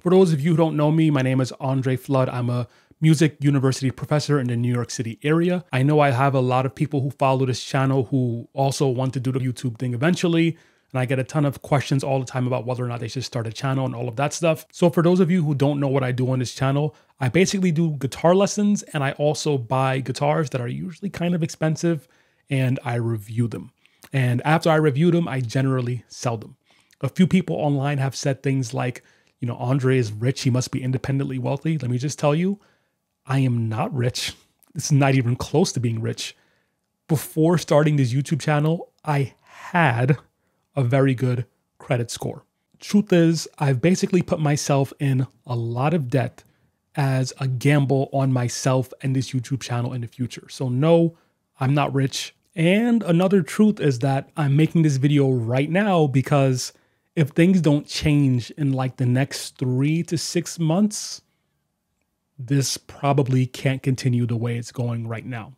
For those of you who don't know me, my name is Andre Flood. I'm a music university professor in the New York City area. I know I have a lot of people who follow this channel who also want to do the YouTube thing eventually. And I get a ton of questions all the time about whether or not they should start a channel and all of that stuff. So for those of you who don't know what I do on this channel, I basically do guitar lessons, and I also buy guitars that are usually kind of expensive and I review them. And after I review them, I generally sell them. A few people online have said things like, you know, Andre is rich, he must be independently wealthy. Let me just tell you, I am not rich. It's not even close to being rich. Before starting this YouTube channel, I had a very good credit score. Truth is, I've basically put myself in a lot of debt as a gamble on myself and this YouTube channel in the future. So no, I'm not rich. And another truth is that I'm making this video right now because if things don't change in like the next 3 to 6 months, this probably can't continue the way it's going right now.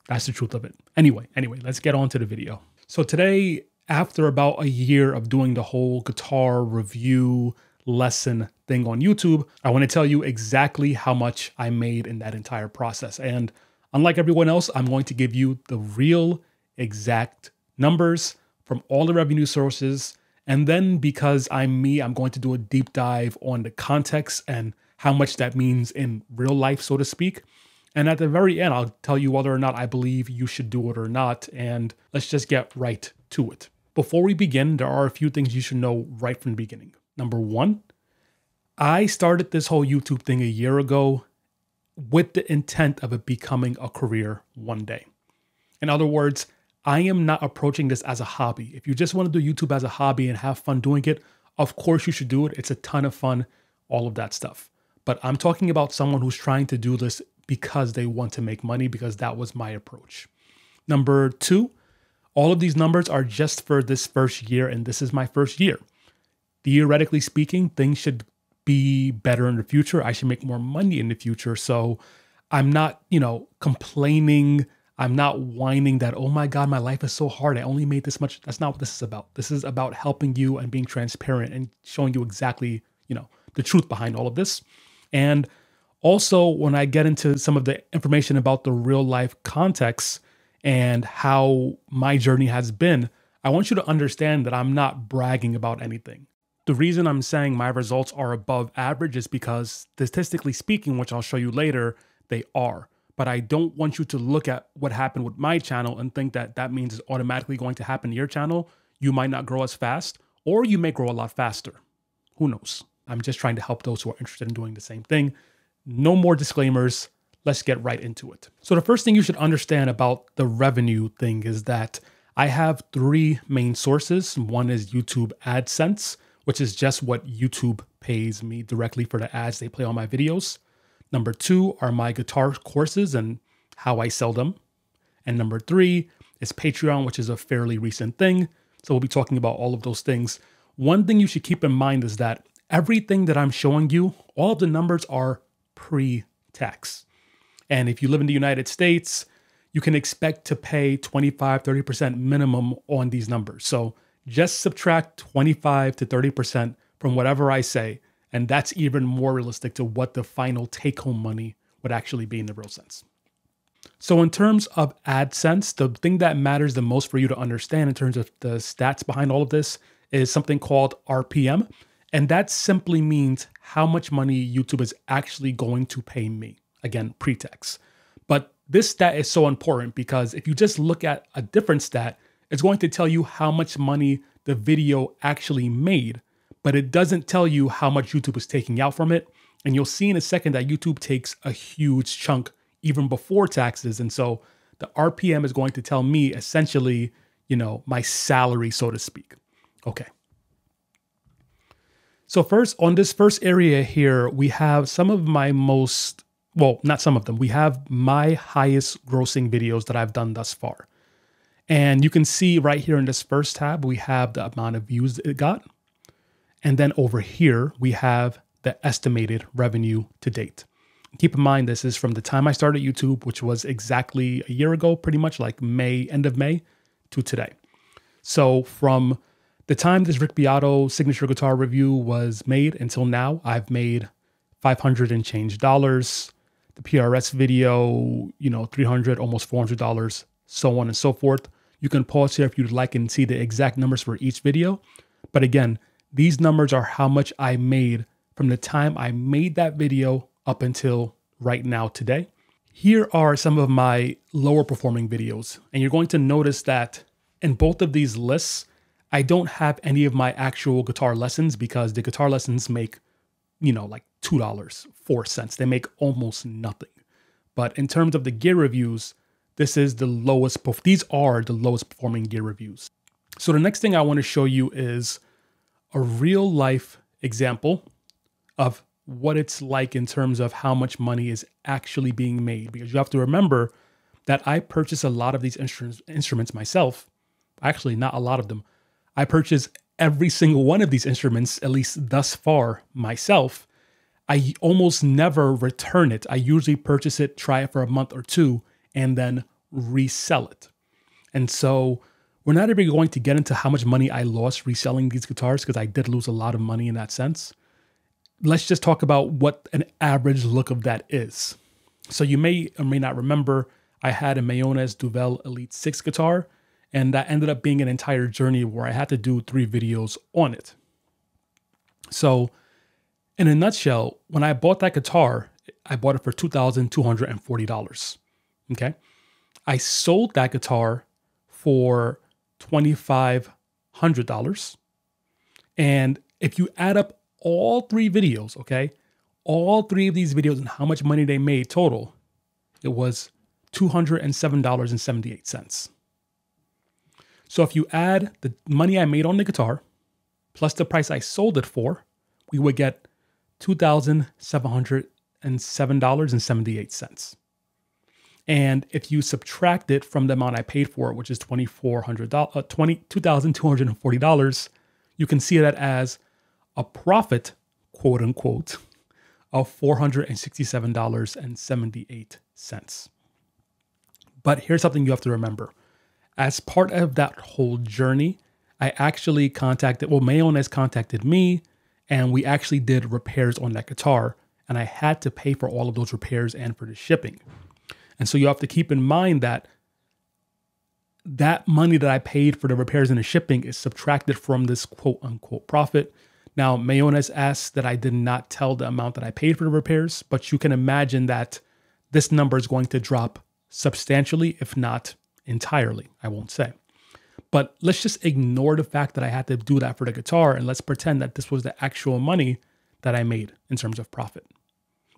That's the truth of it. Anyway, let's get on to the video. So today, after about a year of doing the whole guitar review lesson thing on YouTube, I want to tell you exactly how much I made in that entire process. And unlike everyone else, I'm going to give you the real exact numbers from all the revenue sources. And then because I'm me, I'm going to do a deep dive on the context and how much that means in real life, so to speak. And at the very end, I'll tell you whether or not I believe you should do it or not. And let's just get right to it. Before we begin, there are a few things you should know right from the beginning. Number one, I started this whole YouTube thing a year ago with the intent of it becoming a career one day. In other words, I am not approaching this as a hobby. If you just want to do YouTube as a hobby and have fun doing it, of course you should do it. It's a ton of fun, all of that stuff. But I'm talking about someone who's trying to do this because they want to make money, because that was my approach. Number two, all of these numbers are just for this first year, and this is my first year. Theoretically speaking, things should be better in the future. I should make more money in the future. So I'm not, complaining. I'm not whining that, oh my God, my life is so hard. I only made this much. That's not what this is about. This is about helping you and being transparent and showing you exactly, the truth behind all of this. And also when I get into some of the information about the real life context and how my journey has been, I want you to understand that I'm not bragging about anything. The reason I'm saying my results are above average is because statistically speaking, which I'll show you later, they are. But I don't want you to look at what happened with my channel and think that that means it's automatically going to happen to your channel. You might not grow as fast, or you may grow a lot faster. Who knows? I'm just trying to help those who are interested in doing the same thing. No more disclaimers. Let's get right into it. So the first thing you should understand about the revenue thing is that I have 3 main sources. One is YouTube AdSense, which is just what YouTube pays me directly for the ads they play on my videos. Number 2 are my guitar courses and how I sell them. And number 3 is Patreon, which is a fairly recent thing. So we'll be talking about all of those things. One thing you should keep in mind is that everything that I'm showing you, all of the numbers are pre-tax. And if you live in the United States, you can expect to pay 25, 30% minimum on these numbers. So just subtract 25 to 30% from whatever I say. And that's even more realistic to what the final take-home money would actually be in the real sense. So in terms of AdSense, the thing that matters the most for you to understand in terms of the stats behind all of this is something called RPM. And that simply means how much money YouTube is actually going to pay me. Again, pre-tax. But this stat is so important because if you just look at a different stat, it's going to tell you how much money the video actually made, but it doesn't tell you how much YouTube is taking out from it. And you'll see in a second that YouTube takes a huge chunk even before taxes. And so the RPM is going to tell me essentially, my salary, so to speak. Okay. So first, on this first area here, we have some of my most, well, not some of them. We have my highest grossing videos that I've done thus far. And you can see right here in this first tab, we have the amount of views it got. And then over here, we have the estimated revenue to date. Keep in mind, this is from the time I started YouTube, which was exactly a year ago, pretty much like May, end of May, to today. So from The time this Rick Beato signature guitar review was made until now, I've made 500 and change dollars. The PRS video, $300, almost $400, so on and so forth. You can pause here if you'd like and see the exact numbers for each video. But again, these numbers are how much I made from the time I made that video up until right now today. Here are some of my lower performing videos. And you're going to notice that in both of these lists, I don't have any of my actual guitar lessons because the guitar lessons make, like $2, 4 cents. They make almost nothing. But in terms of the gear reviews, these are the lowest performing gear reviews. So the next thing I want to show you is a real life example of what it's like in terms of how much money is actually being made. Because you have to remember that I purchase a lot of these instruments myself. Actually, not a lot of them. I purchase every single one of these instruments, at least thus far, myself. I almost never return it. I usually purchase it, try it for a month or two, and then resell it. And so we're not even going to get into how much money I lost reselling these guitars because I did lose a lot of money in that sense. Let's just talk about what an average look of that is. So you may or may not remember, I had a Mayonnaise Duvel Elite 6 guitar, and that ended up being an entire journey where I had to do 3 videos on it. So in a nutshell, when I bought that guitar, I bought it for $2,240. Okay. I sold that guitar for $2,500. And if you add up all 3 videos, okay, all 3 of these videos and how much money they made total, it was $207.78. So if you add the money I made on the guitar plus the price I sold it for, we would get $2,707.78. And if you subtract it from the amount I paid for it, which is $2,240, you can see that as a profit, quote unquote, of $467.78. But here's something you have to remember. As part of that whole journey, I actually Mayonnaise contacted me, and we actually did repairs on that guitar, and I had to pay for all of those repairs and for the shipping. And so you have to keep in mind that that money that I paid for the repairs and the shipping is subtracted from this quote unquote profit. Now, Mayonnaise asked that I did not tell the amount that I paid for the repairs, but you can imagine that this number is going to drop substantially, if not entirely, I won't say. But let's just ignore the fact that I had to do that for the guitar, and let's pretend that this was the actual money that I made in terms of profit.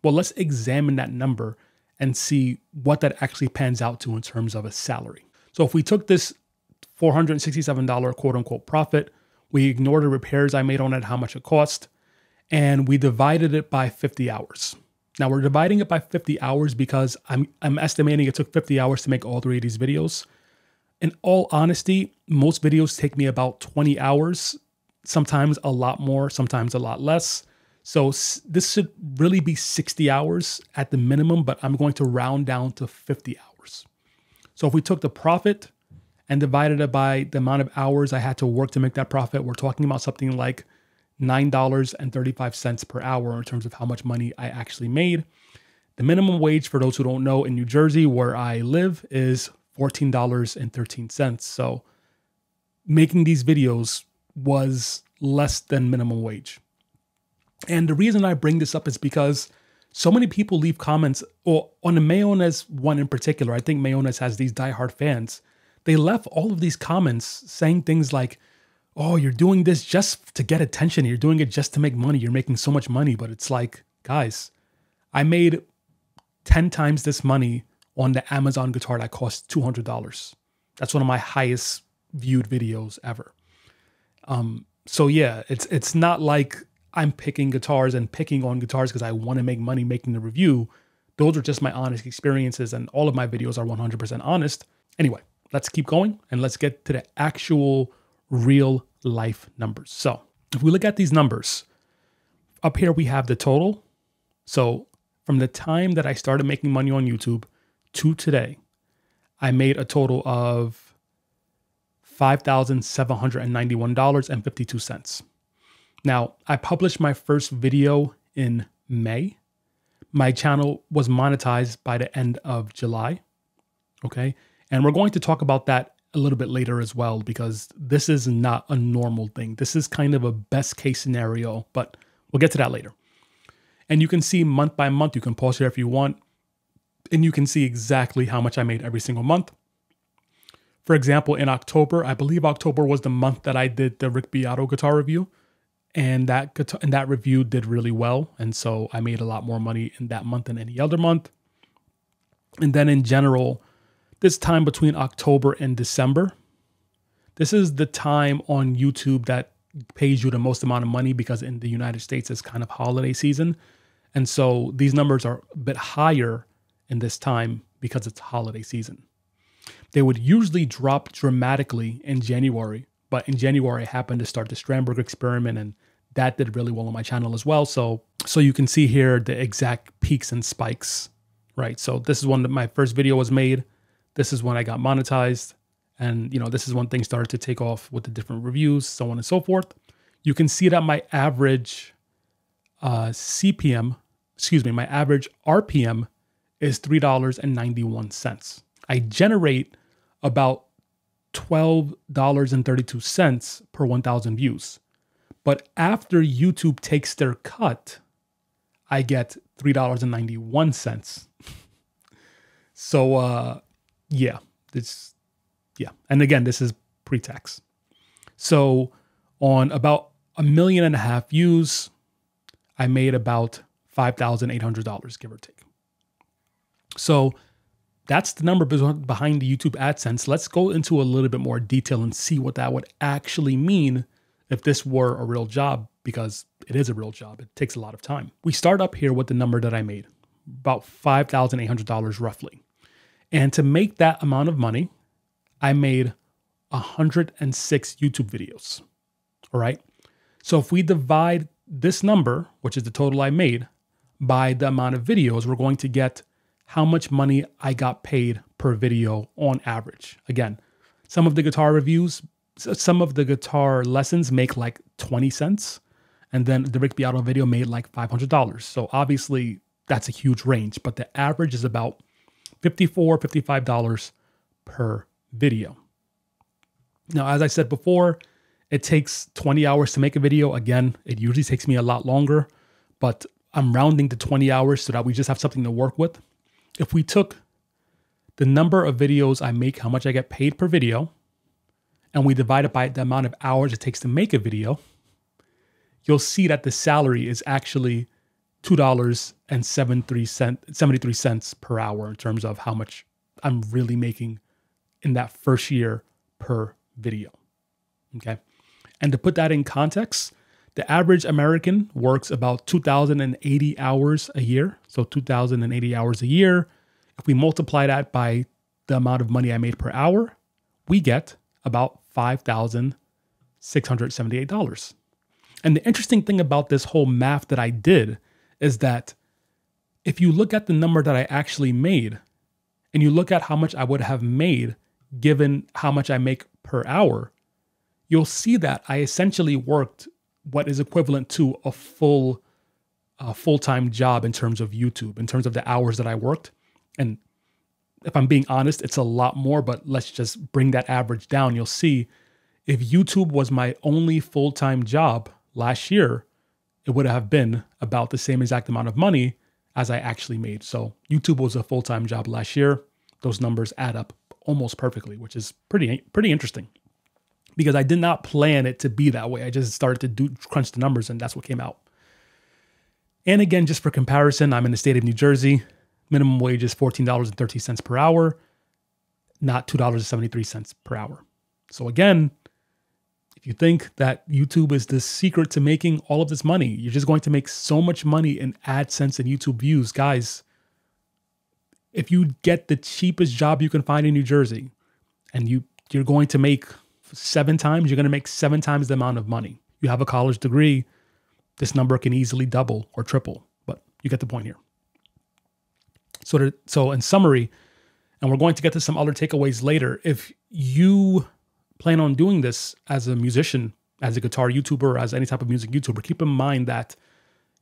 Well, let's examine that number and see what that actually pans out to in terms of a salary. So if we took this $467 quote unquote profit, we ignored the repairs I made on it, how much it cost, and we divided it by 50 hours. Now we're dividing it by 50 hours because I'm estimating it took 50 hours to make all 3 of these videos. In all honesty, most videos take me about 20 hours, sometimes a lot more, sometimes a lot less. So this should really be 60 hours at the minimum, but I'm going to round down to 50 hours. So if we took the profit and divided it by the amount of hours I had to work to make that profit, we're talking about something like $9.35 per hour in terms of how much money I actually made. The minimum wage, for those who don't know, in New Jersey, where I live, is $14.13. So making these videos was less than minimum wage. And the reason I bring this up is because so many people leave comments, or on the Mayonnaise one in particular, I think Mayonnaise has these diehard fans. They left all of these comments saying things like, oh, you're doing this just to get attention. You're doing it just to make money. You're making so much money. But it's like, guys, I made 10 times this money on the Amazon guitar that cost $200. That's one of my highest viewed videos ever. So yeah, it's not like I'm picking guitars and picking on guitars because I want to make money making the review. Those are just my honest experiences, and all of my videos are 100% honest. Anyway, let's keep going and let's get to the actual real life numbers. So if we look at these numbers, up here we have the total. So from the time that I started making money on YouTube to today, I made a total of $5,791.52. Now, I published my first video in May. My channel was monetized by the end of July. Okay. And we're going to talk about that a little bit later as well, because this is not a normal thing. This is kind of a best case scenario, but we'll get to that later. And you can see month by month, you can pause here if you want, and you can see exactly how much I made every single month. For example, in October, I believe October was the month that I did the Rick Beato guitar review, and that review did really well. And so I made a lot more money in that month than any other month. And then in general, this time between October and December, this is the time on YouTube that pays you the most amount of money, because in the United States, it's kind of holiday season. And so these numbers are a bit higher in this time because it's holiday season. They would usually drop dramatically in January, but in January, I happened to start the Strandberg experiment, and that did really well on my channel as well. So you can see here the exact peaks and spikes, right? So this is when my first video was made. This is when I got monetized. And, this is when things started to take off with the different reviews, so on and so forth. You can see that my average my average RPM is $3.91. I generate about $12.32 per 1,000 views. But after YouTube takes their cut, I get $3.91. So, yeah. And again, this is pre-tax. So on about 1.5 million views, I made about $5,800, give or take. So that's the number behind the YouTube AdSense. Let's go into a little bit more detail and see what that would actually mean if this were a real job, because it is a real job. It takes a lot of time. We start up here with the number that I made, about $5,800 roughly. And to make that amount of money, I made 106 YouTube videos. All right. So if we divide this number, which is the total I made, by the amount of videos, we're going to get how much money I got paid per video on average. Again, some of the guitar lessons make like 20 cents. And then the Rick Beato video made like $500. So obviously that's a huge range, but the average is about $54, $55 per video. Now, as I said before, it takes 20 hours to make a video. Again, it usually takes me a lot longer, but I'm rounding to 20 hours so that we just have something to work with. If we took the number of videos I make, how much I get paid per video, and we divide it by the amount of hours it takes to make a video, you'll see that the salary is actually $2.73 per hour in terms of how much I'm really making in that first year per video. Okay. And to put that in context, the average American works about 2,080 hours a year. So 2,080 hours a year. If we multiply that by the amount of money I made per hour, we get about $5,678. And the interesting thing about this whole math that I did is that if you look at the number that I actually made and you look at how much I would have made given how much I make per hour, you'll see that I essentially worked what is equivalent to a full-time job in terms of YouTube, in terms of the hours that I worked. And if I'm being honest, it's a lot more, but let's just bring that average down. You'll see if YouTube was my only full-time job last year, it would have been about the same exact amount of money as I actually made. So YouTube was a full-time job last year. Those numbers add up almost perfectly, which is pretty interesting, because I did not plan it to be that way. I just started to crunch the numbers, and that's what came out. And again, just for comparison, I'm in the state of New Jersey. Minimum wage is $14.30 per hour, not $2.73 per hour. So again, if you think that YouTube is the secret to making all of this money, you're just going to make so much money in AdSense and YouTube views. Guys, if you get the cheapest job you can find in New Jersey and you're going to make 7 times, you're going to make 7 times the amount of money. You have a college degree, this number can easily double or triple, but you get the point here. So in summary, and we're going to get to some other takeaways later, if you plan on doing this as a musician, as a guitar YouTuber, as any type of music YouTuber, keep in mind that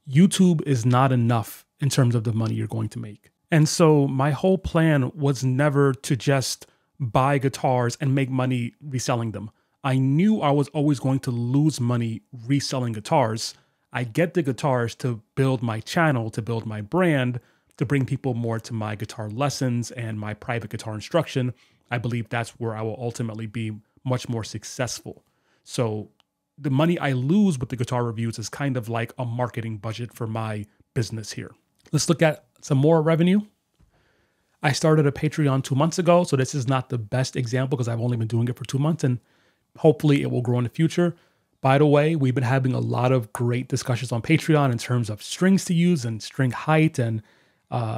YouTube is not enough in terms of the money you're going to make. And so my whole plan was never to just buy guitars and make money reselling them. I knew I was always going to lose money reselling guitars. I get the guitars to build my channel, to build my brand, to bring people more to my guitar lessons and my private guitar instruction. I believe that's where I will ultimately be much more successful. So the money I lose with the guitar reviews is kind of like a marketing budget for my business here. Let's look at some more revenue. I started a Patreon 2 months ago, so this is not the best example because I've only been doing it for 2 months, and hopefully it will grow in the future. By the way, we've been having a lot of great discussions on Patreon in terms of strings to use and string height and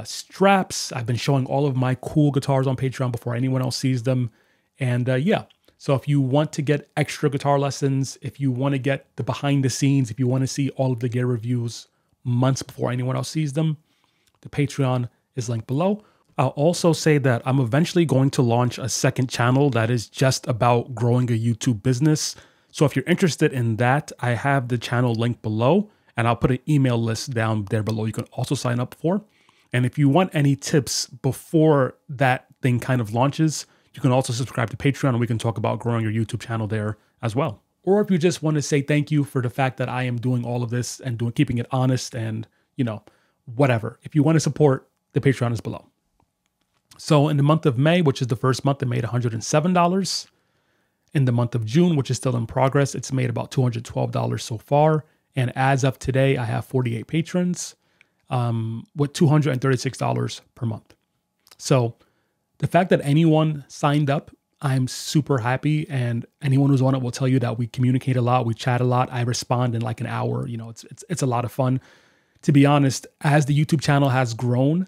straps. I've been showing all of my cool guitars on Patreon before anyone else sees them. And yeah, so if you want to get extra guitar lessons, if you want to get the behind the scenes, if you want to see all of the gear reviews months before anyone else sees them, the Patreon is linked below. I'll also say that I'm eventually going to launch a second channel that is just about growing a YouTube business. So if you're interested in that, I have the channel linked below, and I'll put an email list down there below you can also sign up for. And if you want any tips before that thing kind of launches, you can also subscribe to Patreon and we can talk about growing your YouTube channel there as well. Or if you just want to say thank you for the fact that I am doing all of this and keeping it honest and, you know, whatever. If you want to support, the Patreon is below. So in the month of May, which is the first month, it made $107. In the month of June, which is still in progress, it's made about $212 so far. And as of today, I have 48 patrons with $236 per month. So the fact that anyone signed up, I'm super happy. And anyone who's on it will tell you that we communicate a lot, we chat a lot. I respond in like an hour. You know, it's a lot of fun. To be honest, as the YouTube channel has grown,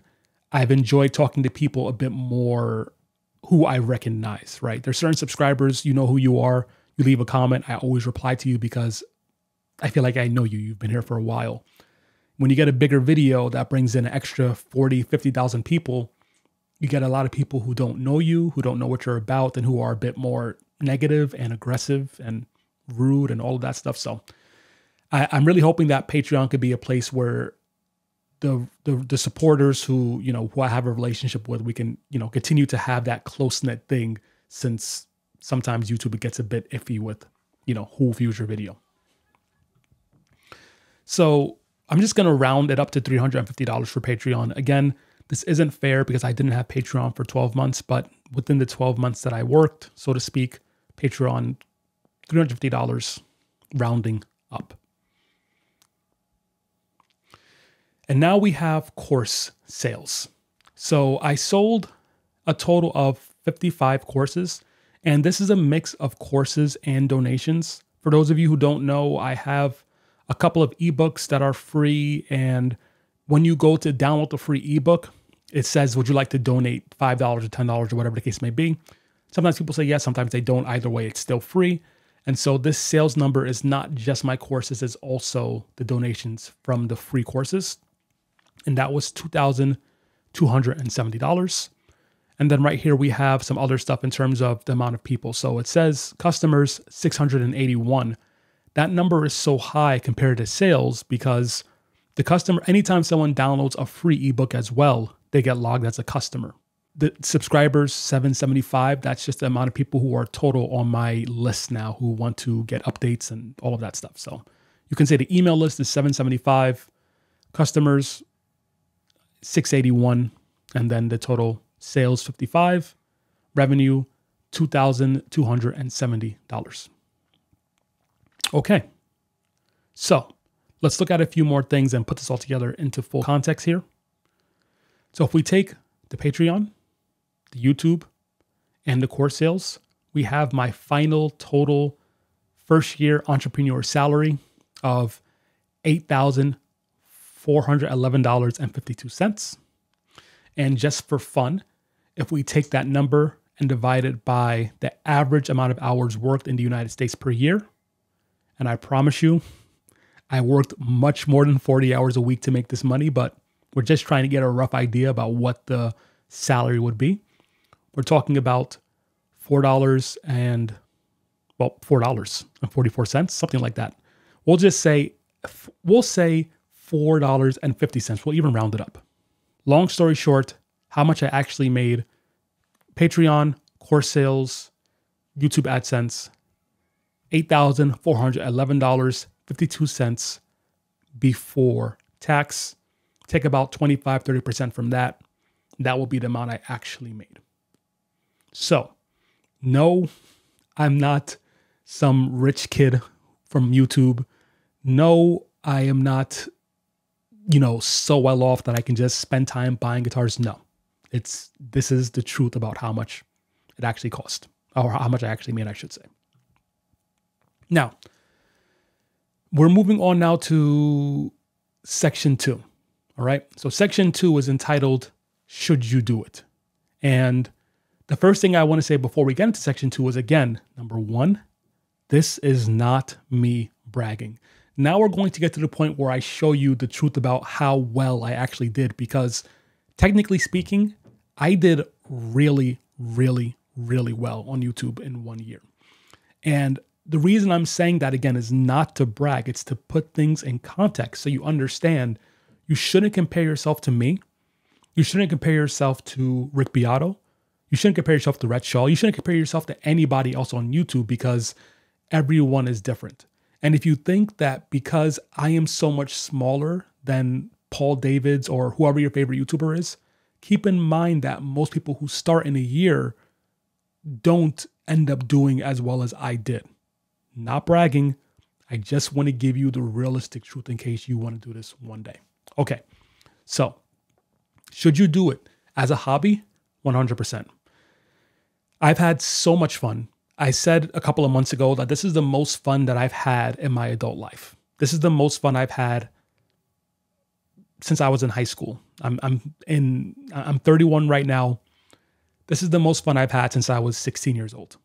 I've enjoyed talking to people a bit more who I recognize, right? There's certain subscribers, you know who you are. You leave a comment, I always reply to you because I feel like I know you. You've been here for a while. When you get a bigger video that brings in an extra 40, 50,000 people, you get a lot of people who don't know you, who don't know what you're about, and who are a bit more negative and aggressive and rude and all of that stuff. So I'm really hoping that Patreon could be a place where the supporters who I have a relationship with, we can, continue to have that close-knit thing, since sometimes YouTube gets a bit iffy with, who views your video. So I'm just going to round it up to $350 for Patreon. Again, this isn't fair because I didn't have Patreon for 12 months, but within the 12 months that I worked, so to speak, Patreon, $350 rounding up. And now we have course sales. So I sold a total of 55 courses, and this is a mix of courses and donations. For those of you who don't know, I have a couple of ebooks that are free, and when you go to download the free ebook, it says, would you like to donate $5 or $10 or whatever the case may be? Sometimes people say yes, sometimes they don't. Either way, it's still free. And so this sales number is not just my courses, it's also the donations from the free courses. And that was $2,270. And then right here, we have some other stuff in terms of the amount of people. So it says customers, 681. That number is so high compared to sales because the customer, anytime someone downloads a free ebook as well, they get logged as a customer. The subscribers, 775, that's just the amount of people who are total on my list now who want to get updates and all of that stuff. So you can say the email list is 775, customers, 681, and then the total sales, 55, revenue, $2,270. Okay, so let's look at a few more things and put this all together into full context here. So if we take the Patreon, the YouTube, and the course sales, we have my final total first year entrepreneur salary of $8,411.52. And just for fun, if we take that number and divide it by the average amount of hours worked in the United States per year, and I promise you, I worked much more than 40 hours a week to make this money, but we're just trying to get a rough idea about what the salary would be. We're talking about $4 and well, $4.44, something like that. We'll say $4.50. We'll even round it up. Long story short, how much I actually made: Patreon, course sales, YouTube AdSense, $8,411.52 before tax. Take about 25-30% from that. That will be the amount I actually made. So, no, I'm not some rich kid from YouTube. No, I am not, so well off that I can just spend time buying guitars. No, this is the truth about how much it actually cost, or how much I actually made, I should say. Now, we're moving on now to section 2. All right. So section 2 is entitled, Should You Do It? And the first thing I want to say before we get into section 2 is, again, number 1, this is not me bragging. Now we're going to get to the point where I show you the truth about how well I actually did, because technically speaking, I did really, really, really well on YouTube in 1 year. And the reason I'm saying that, again, is not to brag. It's to put things in context so you understand you shouldn't compare yourself to me. You shouldn't compare yourself to Rick Beato. You shouldn't compare yourself to Rhett Shaw. You shouldn't compare yourself to anybody else on YouTube, because everyone is different. And if you think that because I am so much smaller than Paul Davids or whoever your favorite YouTuber is, keep in mind that most people who start in a year don't end up doing as well as I did. Not bragging. I just want to give you the realistic truth in case you want to do this one day. Okay, so should you do it as a hobby? 100%. I've had so much fun. I said a couple of months ago that this is the most fun that I've had in my adult life. This is the most fun I've had since I was in high school. I'm 31 right now. This is the most fun I've had since I was 16 years old.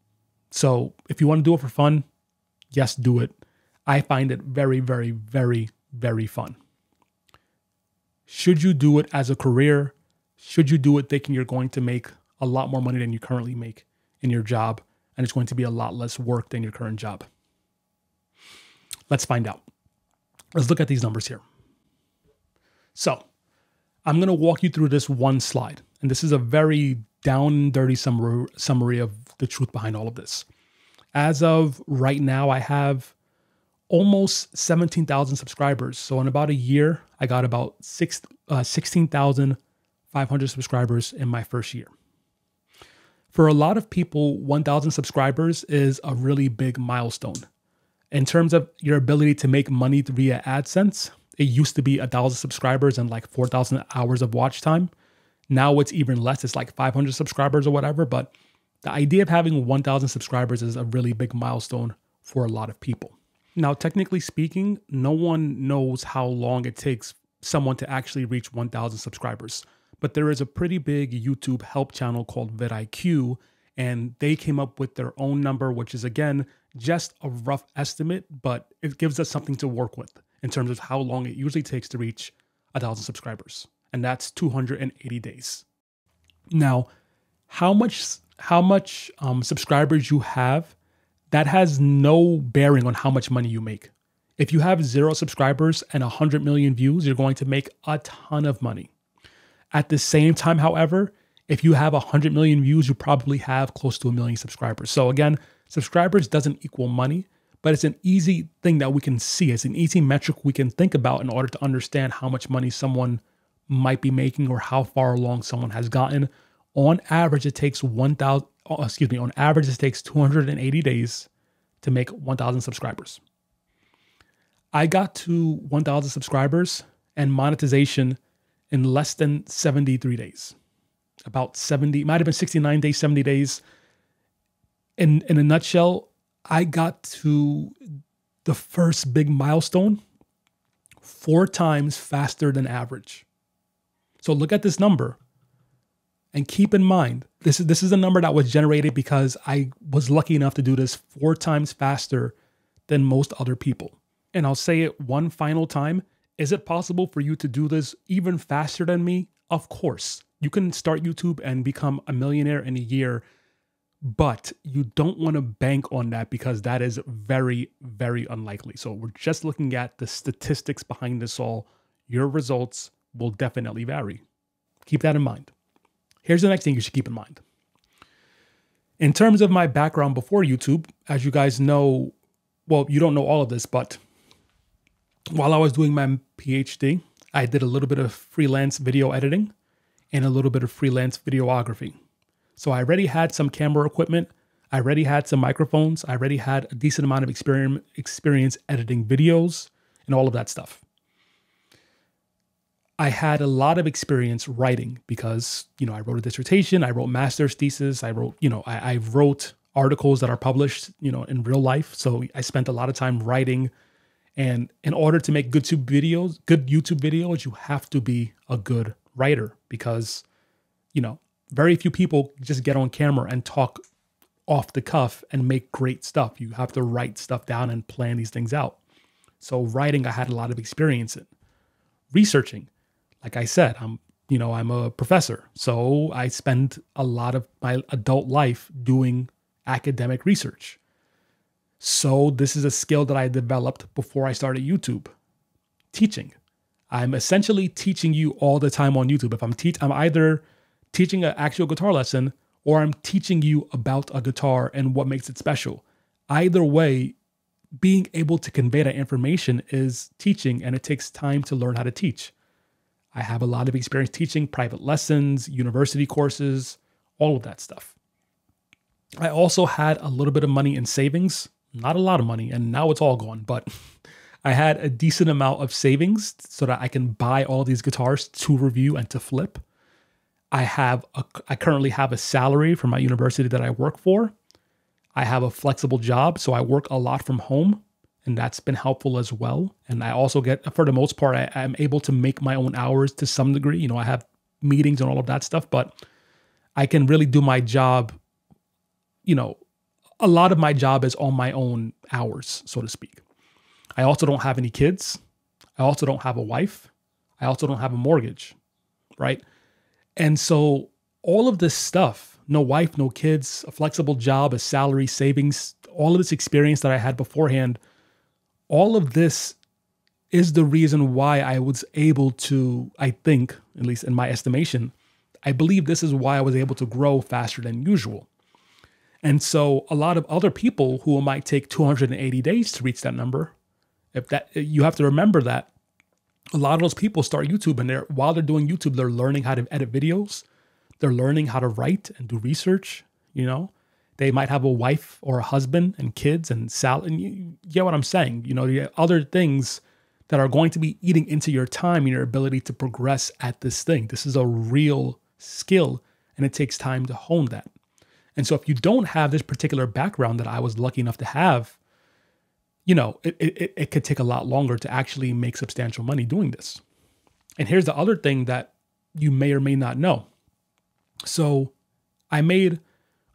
So if you want to do it for fun, yes, do it. I find it very, very, very, very fun. Should you do it as a career? Should you do it thinking you're going to make a lot more money than you currently make in your job, and it's going to be a lot less work than your current job? Let's find out. Let's look at these numbers here. So I'm going to walk you through this one slide, and this is a very down and dirty summary of the truth behind all of this. As of right now, I have almost 17,000 subscribers. So in about a year, I got about 16,500 subscribers in my first year. For a lot of people, 1,000 subscribers is a really big milestone. In terms of your ability to make money via AdSense, it used to be 1,000 subscribers and like 4,000 hours of watch time. Now it's even less. It's like 500 subscribers or whatever. But the idea of having 1,000 subscribers is a really big milestone for a lot of people. Now, technically speaking, no one knows how long it takes someone to actually reach 1,000 subscribers. But there is a pretty big YouTube help channel called vidIQ, and they came up with their own number, which is, again, just a rough estimate, but it gives us something to work with in terms of how long it usually takes to reach 1,000 subscribers. And that's 280 days. Now, how much subscribers you have, that has no bearing on how much money you make. If you have 0 subscribers and 100 million views, you're going to make a ton of money. At the same time, however, if you have 100 million views, you probably have close to 1 million subscribers. So again, subscribers doesn't equal money, but it's an easy thing that we can see. It's an easy metric we can think about in order to understand how much money someone might be making or how far along someone has gotten. On average, it takes 280 days to make 1,000 subscribers. I got to 1,000 subscribers and monetization in less than 73 days. About 70, might have been 69 days, 70 days. In a nutshell, I got to the first big milestone 4 times faster than average. So look at this number. And keep in mind, this is a number that was generated because I was lucky enough to do this 4 times faster than most other people. And I'll say it one final time. Is it possible for you to do this even faster than me? Of course. You can start YouTube and become a millionaire in a year But you don't want to bank on that because that is very, very unlikely. So we're just looking at the statistics behind this all. Your results will definitely vary. Keep that in mind. Here's the next thing you should keep in mind. In terms of my background before YouTube, as you guys know, well, you don't know all of this, but while I was doing my PhD, I did a little bit of freelance video editing and a little bit of freelance videography. So I already had some camera equipment. I already had some microphones. I already had a decent amount of experience editing videos and all of that stuff. I had a lot of experience writing because, I wrote a dissertation, I wrote master's thesis, I wrote articles that are published, in real life. So I spent a lot of time writing. And in order to make good YouTube videos, you have to be a good writer because, very few people just get on camera and talk off the cuff and make great stuff. You have to write stuff down and plan these things out. So writing, I had a lot of experience in. Researching, like I said, I'm a professor. So I spend a lot of my adult life doing academic research. So this is a skill that I developed before I started YouTube. Teaching. I'm essentially teaching you all the time on YouTube. If I'm either teaching an actual guitar lesson or I'm teaching you about a guitar and what makes it special. Either way, being able to convey that information is teaching, and it takes time to learn how to teach. I have a lot of experience teaching private lessons, university courses, all of that stuff. I also had a little bit of money in savings, not a lot of money, and now it's all gone, but I had a decent amount of savings so that I can buy all these guitars to review and to flip. I currently have a salary from my university that I work for. I have a flexible job, so I work a lot from home, and that's been helpful as well. And I also get, for the most part, I'm able to make my own hours to some degree. I have meetings and all of that stuff, but I can really do my job. A lot of my job is on my own hours, so to speak. I also don't have any kids. I also don't have a wife. I also don't have a mortgage, right? And so all of this stuff, no wife, no kids, a flexible job, a salary, savings, all of this experience that I had beforehand, all of this is the reason why I was able to, I think, at least in my estimation, I believe this is why I was able to grow faster than usual. And so a lot of other people who might take 280 days to reach that number, you have to remember that a lot of those people start YouTube, and while they're doing YouTube, they're learning how to edit videos. They're learning how to write and do research. They might have a wife or a husband and kids and salary. And you get what I'm saying? You have other things that are going to be eating into your time and your ability to progress at this thing. This is a real skill, and it takes time to hone that. And so if you don't have this particular background that I was lucky enough to have, it could take a lot longer to actually make substantial money doing this. And here's the other thing that you may or may not know. So I made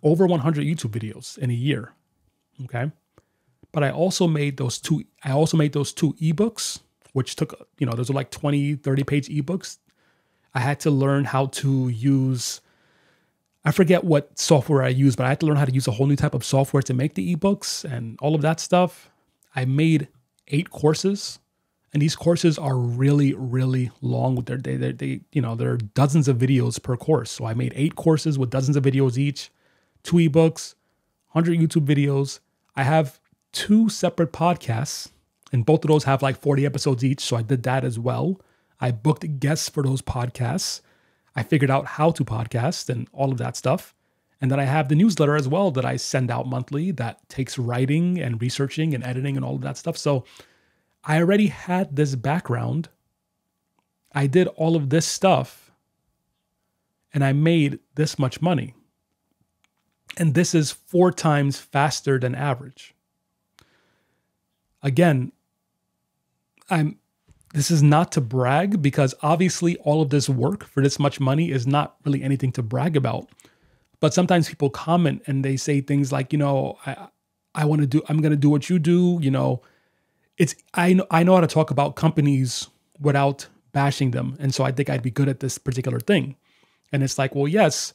over 100 YouTube videos in a year. Okay. But I also made those two ebooks, which took, those are like 20, 30 page ebooks. I had to learn how to use, I forget what software I use, but I had to learn how to use a whole new type of software to make the ebooks and all of that stuff. I made 8 courses, and these courses are really, really long. With there are dozens of videos per course. So I made 8 courses with dozens of videos each, 2 ebooks, 100 YouTube videos. I have 2 separate podcasts, and both of those have like 40 episodes each. So I did that as well. I booked guests for those podcasts. I figured out how to podcast and all of that stuff. And then I have the newsletter as well that I send out monthly that takes writing and researching and editing and all of that stuff. So I already had this background. I did all of this stuff, and I made this much money. And this is 4 times faster than average. Again, this is not to brag, because obviously all of this work for this much money is not really anything to brag about. But sometimes people comment and they say things like, I'm going to do what you do. I know how to talk about companies without bashing them. And so I think I'd be good at this particular thing. And it's like, well, yes,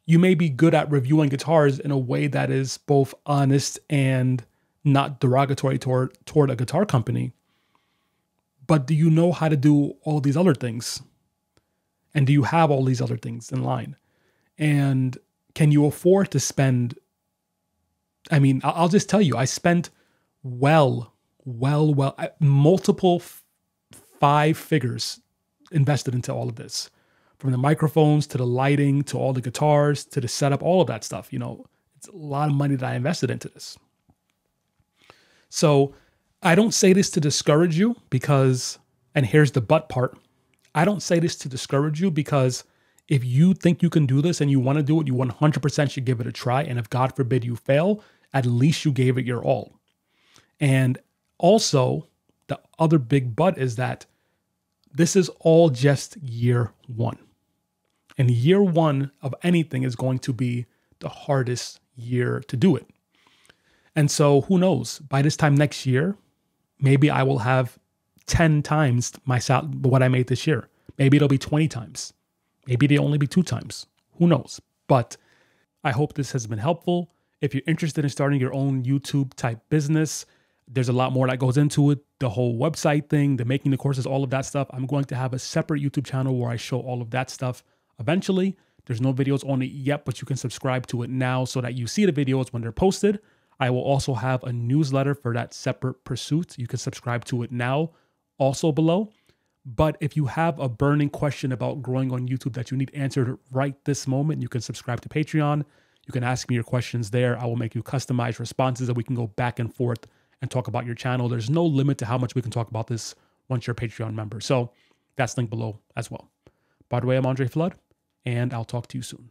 You may be good at reviewing guitars in a way that is both honest and not derogatory toward a guitar company. But do you know how to do all these other things? And do you have all these other things in line? And can you afford to spend? I mean, I'll just tell you, I spent multiple 5 figures invested into all of this, from the microphones to the lighting to all the guitars to the setup, all of that stuff. You know, it's a lot of money that I invested into this. So I don't say this to discourage you because, and here's the but part, I don't say this to discourage you because if you think you can do this and you want to do it, you 100% should give it a try. And if God forbid you fail, at least you gave it your all. And also, the other big but is that this is all just year one. And year one of anything is going to be the hardest year to do it. And so who knows, by this time next year, maybe I will have 10 times what I made this year. Maybe it'll be 20 times. Maybe it'll only be 2 times. Who knows? But I hope this has been helpful. If you're interested in starting your own YouTube type business, there's a lot more that goes into it. The whole website thing, the making the courses, all of that stuff. I'm going to have a separate YouTube channel where I show all of that stuff eventually. There's no videos on it yet, but you can subscribe to it now so that you see the videos when they're posted. I will also have a newsletter for that separate pursuit. You can subscribe to it now, also below. But if you have a burning question about growing on YouTube that you need answered right this moment, you can subscribe to Patreon. You can ask me your questions there. I will make you customized responses and we can go back and forth and talk about your channel. There's no limit to how much we can talk about this once you're a Patreon member. So that's linked below as well. By the way, I'm Andre Flood, and I'll talk to you soon.